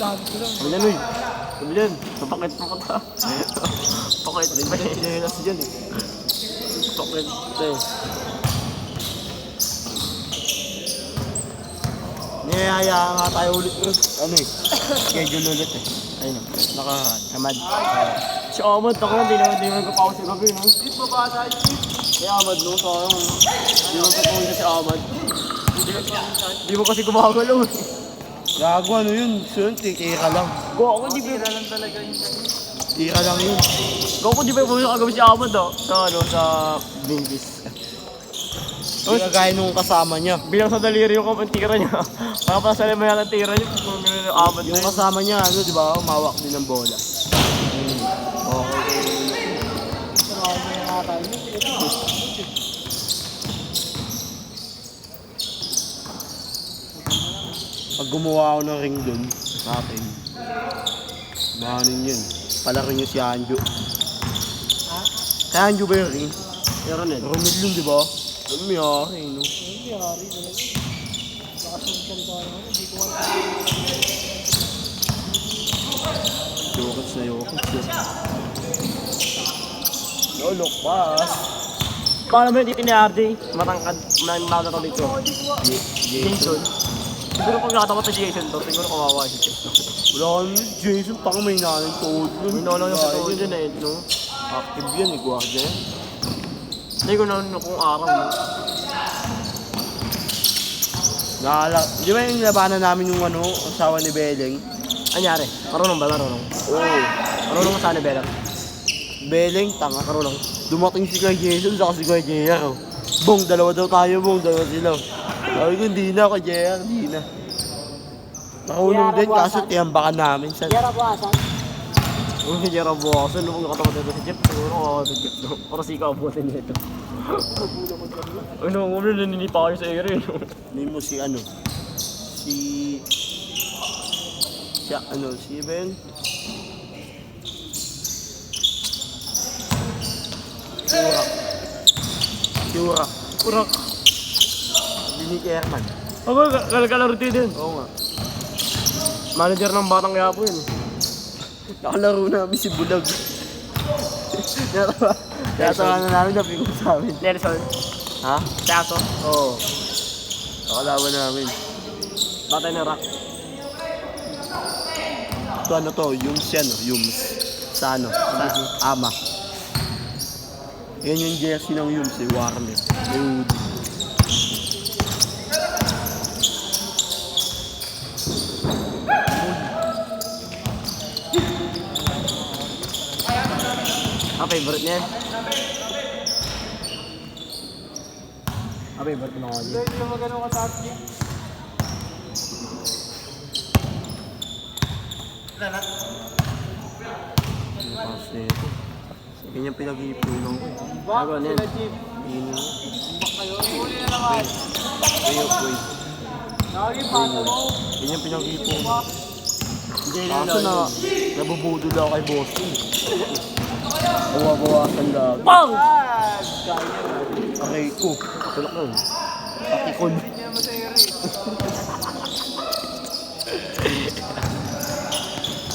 Kumilan, uy. Kumilan. Napakit mo ka. Pakit. Pinahilas dyan eh. Pakit. Ito eh. Niyayaya nga tayo ulit. Ano eh? Schedule ulit eh. Ayun o. Naka-hamad. Si Ahmad, ako lang, di naman ko pa ako sa gabi, no? Si Ahmad, no? So, di naman ko pa si Ahmad. Di mo kasi gumagalaw, eh. Gago ano yun? Soon, tira lang. Go ako, di ba? Tira lang yun. Go ako, di ba? Pumunta kagabi si Ahmad, oh. Sa Bingis. Hindi kagaya nung kasama niya. Bilang sa daliri yung tira niya. Kaya pala sa lima yan ang tira niya. Kung gano'n yung Ahmad Yung kasama niya, ano, di ba? Umawak din ng bola. Okay. Pag gumawa ako ng ring dun, sa akin, mahanin yun. Palaki niyo si Anjo. Ha? Kaya Anjo ba yung ring? Meron eh. Romel yun, di ba? Ano mayari, no? Yokats na yokats. Lolok pass. Paano ba yung titi ni RJ? Matangkad. Nakakata dito. Jason. Siguro pag nakatawa sa Jason to, siguro kawawa siya. Wala ka naman, Jason, pang may nanay tuhod nun. May nalang yung totoo dyan eh, no? Active yan, eh, guardia yan. Hindi ko na kung araw, no? Di ba yung labanan namin yung ano, asawa ni Beleng? Anyari? Marunong ba? Marunong? Oo. Marunong ka sana, Bella? Beleng, tanga. Marunong. Dumating si Kuya Jason, saka si Kuya JR. Oh. Bong, dalawa daw tayo, Bong, dalawa sila. Sabi ko, hindi na, Kuya JR, hindi na. Nakahulong din, kaso tiyambakan namin. Yara buwasan? Kung hindi yara buwasan, kung nakatawa dito si Jeff, siguro kawawa si Jeff, no? Para sika abutin nito. Ano, kung naninipa kayo sa area, no? Hindi mo si ano, si Ben? Kiurak. Kurak. Bini Kerman. Ako, kalaro din. Oo nga. Manager ng Batang Quiapo yun. Nakalaro namin si Bulag. Tinatawa na namin na pinag sa amin. Nelson. Ha? Tiaso. Oo. Nakalaban namin. Batay na rock. Ito ano to, Yums yan o, Yums. Sa ano? Sa Ama. Yan yung jersey ng Yums eh, Warner. May Favorite niya yan. Favorite mo ako niya. Hindi mo gano'n ka-touch niya. pass na ito. Ganyan pinag-iipunan ko. Bago na yan. Yun yun. Huli na naman. Kayo po eh. Nakakipasa mo. Ganyan pinag-iipunan. Kaso na, nabubudol ako kay Boston. Bawa-bawasan lang. Bang! Aray ko. Tulak nun. Patikon.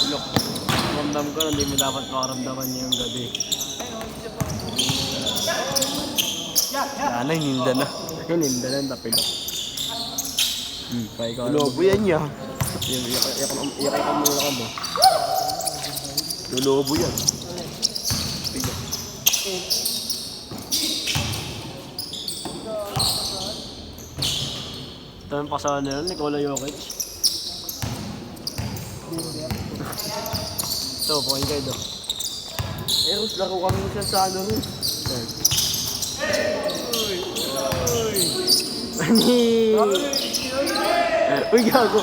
Look, ramdam ko na hindi mo dapat makaramdaman niya yung gabi. Sana, hininda na. Hininda lang tapilok. Paikaw. Lobo yan niya. Iyak ka muna ka ba? Lobo yan. Ito yung pasahan na yun, Nikola Jokic. Ito, point kayo doon. Eros, laro kami minsan sa ano rin. Ani! Uy, gago!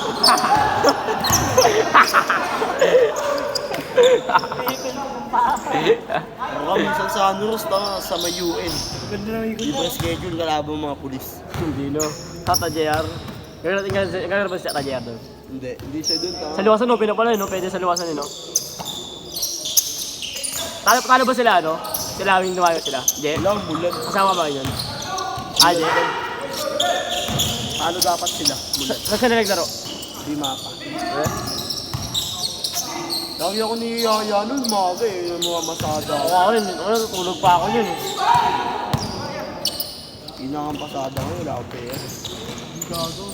Laro kami minsan sa ano rin, sa may UN. Libre schedule kalabang mga pulis. Hindi no. Tata JR. Gano'n ba si Tata JR doon? Hindi siya dun. Sa luwasan no, pinapala no? Pwede sa luwasan no? Talo ba sila no? Sila yung lumayo sila? Je? Walang bulan. Kasama ba yun? Ah, Je? Ano dapat sila? Bulan. Saan sila naglaro? Di mapa. Lagi ako ni Yaya nun, maga eh, yung mga masada. Ako yun, natutulog pa ako yun. Inangang pasada ko, wala akong pera. Gago,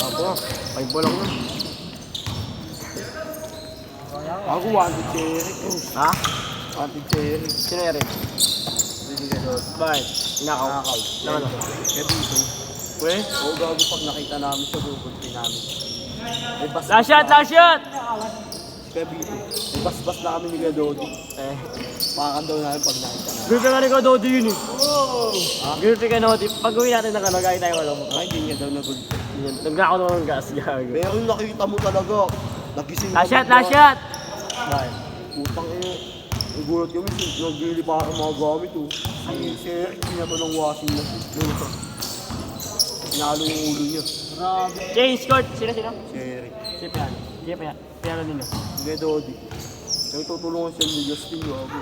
Ako, 5 lang yun. ako wanted si Eric. Ha? Wanted si Eric. Sino Eric? Hindi ka doon. Bakit? Inakaw. Ng ano? Kaya dito. We? Oo, gago pag nakita namin siya, bubunti namin. May bas Last shot! Last shot! Kaya dito. May bas-bas na kami ni Gadodi. Eh. Pakakan daw namin pag nakita namin. Group ka rin ko, Dodi yun eh. Oh! Group ka Dodi. Pag uwi natin ng ano, gaya tayo alam mo. Ay, hindi niya daw nagod. Nagnakaw naman ng gas, gago. Pero yung nakita mo talaga, nagising Last shot! Last shot! Bakit? Putang ina. Nagulat kami, nagbili pa ako mga gamit oh. Si Eric, pinato ng washing machine. Pinalo yung ulo niya. Change court! Sino? Si Eric. Si Piano. Si Piano. Piano nino. Hindi, Dodi. Nagtutulungan siya ni Justin, gago.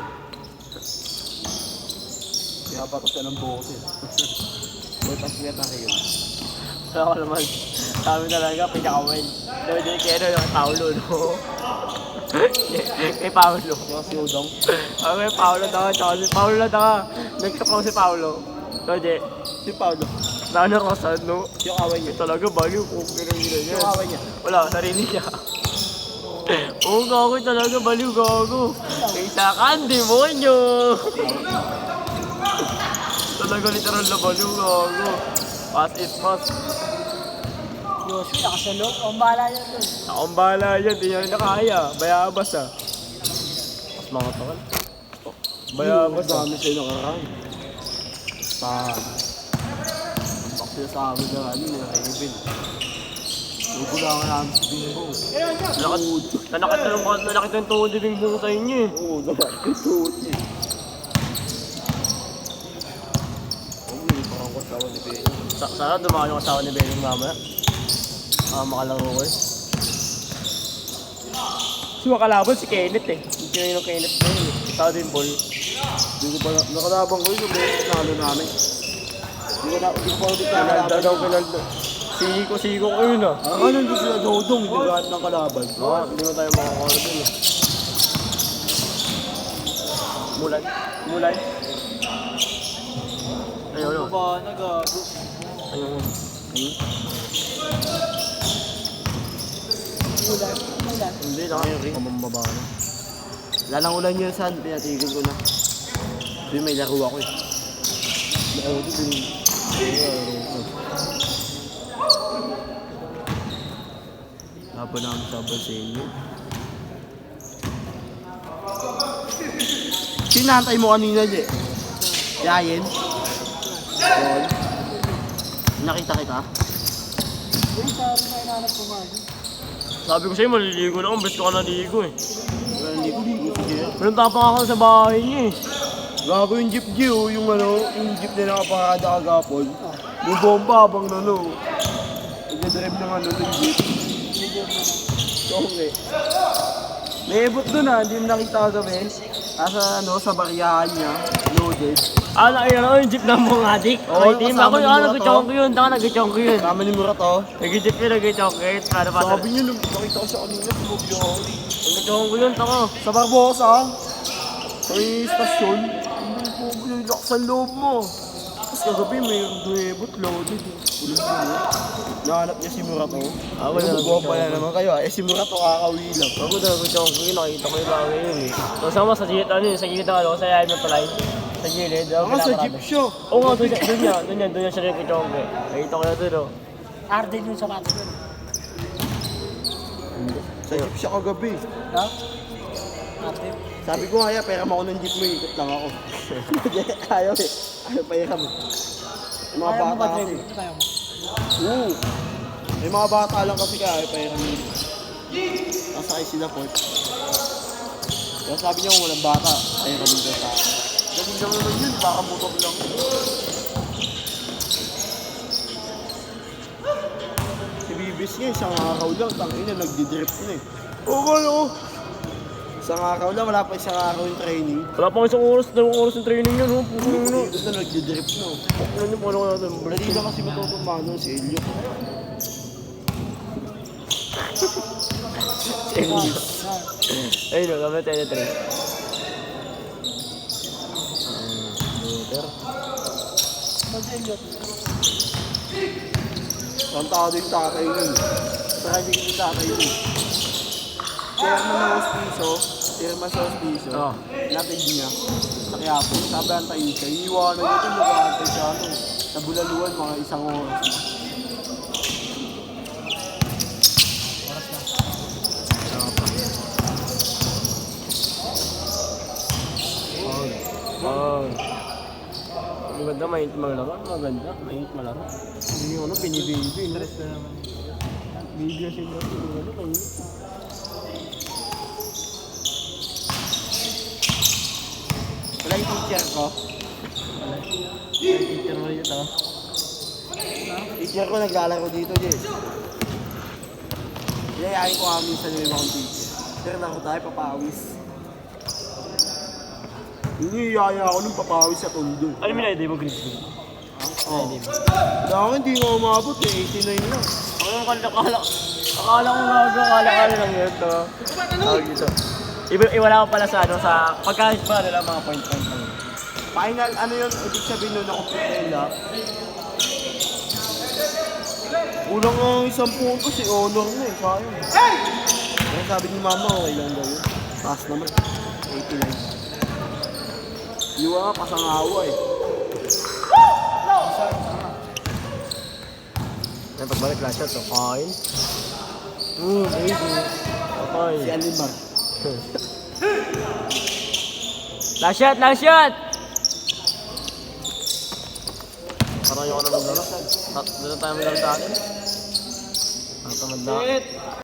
Kaya pa siya ng boses. Boy, pasikat na kayo. So ako naman, kami talaga pinaka-win. Dodi kaya yung Paulo, no? Kay Paulo. Kaya si Odong. Ako kay Paulo daw, tsaka si Paulo na daw. Nagkapaw si Paulo. Dodi, Si Paulo. naano ko sa no? Yung away niya. Talaga baliw kung pinag-ina niya. Yung away niya. Wala, sarili niya. Oo, gago talaga, baliw gago. Kaysa kan, demonyo. Talaga literal na baliw gago. Pass it, pass. Yoshi, nakasalok. Ang bahala yan dun. Akong bahala yan, di niya rin nakaya. Bayabas ah. Mas mga tol. Bayabas ah. Dami sa'yo nakaraan. Bakit sa amin na ano, nila Kevin. Ugulangan namin si Bimbo. Nanakit ng tuhod ni Bingbong sa inyo eh. Oo, nakakituot niya. Oo, parang kasawa ni Bimbo. Sana dumaan yung asawa ni Benning mamaya. Makalaro ko eh. Si makalaban si Kenneth eh. Hindi ko yung Kenneth na yun eh. Ikaw din, Paul. Hindi ko pa, nakalabang ko yun, yung beses na ano namin. Hindi ko pa ulit Pinalda daw, nakalaban. pinalda. Siko ko yun ah. Ano nandun sila Dodong, hindi lahat ng kalaban. Hindi mo tayo makakawala dun eh. Mulan. Mulan. Ayun, ayun. Ba, nagago. Ayun. Ulan. Ulan. Hindi, nakakababa na. Wala nang ulan yun, San. Pinatigil ko na. Doon may laro ako eh. Laro ko din. Laban namin sa Basenyo. Sinantay mo kanina, Je? Yayin? Yun. Nakita kita? Uy, parang may nanap ko man. Sabi ko sa'yo, maliligo na ako. Best ko ka naligo eh. Wala, hindi ko ligo si Je. Walang tapang ako sa bahay niya eh. Gago yung jeep, Je, oh. Yung ano, yung jeep na nakaparada kagapon. Yung bomba habang nano. Nagdadrive ng ano, yung jeep. Okay. Naibot doon ah, hindi mo nakita kagabi. Nasa ano, sa baryahan niya, loaded. Ayun ako yung jeep ng mga adik. Oo, Okay, team. kasama Ako ni yung Murat, nag-chonk ko yun. Taka nag-chonk ko yun. Kama ni Murat oh. Nag-jeep yun, nag-chonk ko yun. Para pa Sabi niyo, nung nakita ko siya kanina, sumog niya ako. nag-chonk ko yun, taka. Sa Barbosa, sa may istasyon, hindi po bilak sa loob mo. Tapos kagabi may duwebot loaded. Ulit mo. Nahanap niya si Murat oh. Ako Wala na nag-bomba na naman kayo ah. Eh si Murat oh, kakawi lang. Ako na nag-chonk ko yun, nakita ko yung bagay yun eh. Tapos ako sa gilid, ano yun, sa gilid ng ano, sa yayin ng palay. Sa gilid, ako Baka sa jeep siya. Oo nga, doon yan siya nag-chonk eh. Nakita ko na doon oh. Arden yung sapatos yun. Sa jeep siya kagabi. Ha? Arden. Sabi ko nga, pera mo ako ng jeep mo, ikot lang ako. Ayaw eh. Ayaw pera mo. Yung mga Kaya mo bata ba, kasi. Trevi? Kaya mo. Oo. May mga bata lang kasi kaya pera mo. Nasakay sila po. Kaya sabi niya kung walang bata, pera mo dyan sa akin. Galing lang naman yun, baka motor lang. Si Bibis nga, isang araw lang, tangina, nagdi-drip na eh. Okay, oh. Isang araw lang, wala pa isang araw yung training. Wala pang isang oras, 2 oras yung training niya, no? Puno na. Dito na nagdi-drip na. Ano yung puno ko natin? Dali na kasi matutumano si Elliot. Ayun o, kami 23. Shooter. Mag-elliot. Ang tao din tatay nun. Saka hindi ko din tatay nun. Pirma na hospiso, pirma sa hospiso, Oo. lapid niya. Sa Quiapo, sabi ang tayo siya. Iiwanan niya ito, mag-aantay siya sa Bulaluan, mga isang oras. Maganda, mainit maglaro. Maganda, mainit malaro. Hindi yung ano, binibibi. Interest na naman. Bigla sila. Ano, mainit. Wala yung teacher ko. Teacher mo rin ito. Teacher ko naglalaro dito, Jess. Ilayain ko kami sa nila akong teacher. Pero laro tayo, papawis. Hindi, iyaya ako nung papawis sa tondo. Ano mo na, hindi mo Grizzly? Oo. Wala ako, hindi nga umabot eh. 89 lang. Ako yung akala lang yun to. Tawag dito. Iwala ko pala sa ano, sa pagkahit pa nila mga point lang. Final, ano yun? Ibig sabihin nun ako putela. Ulang nga isang punto si Honor na eh. Sayang. Kaya sabi ni Mama, okay lang daw yun. Taas naman. 89. Iwa nga, pasangawa eh. Ay, pagbalik last shot, kain. Baby. Okay. Si Alimar. Last shot, last shot! Parang yung ano naglaro. Doon na tayo maglaro sa atin. Tatamad na.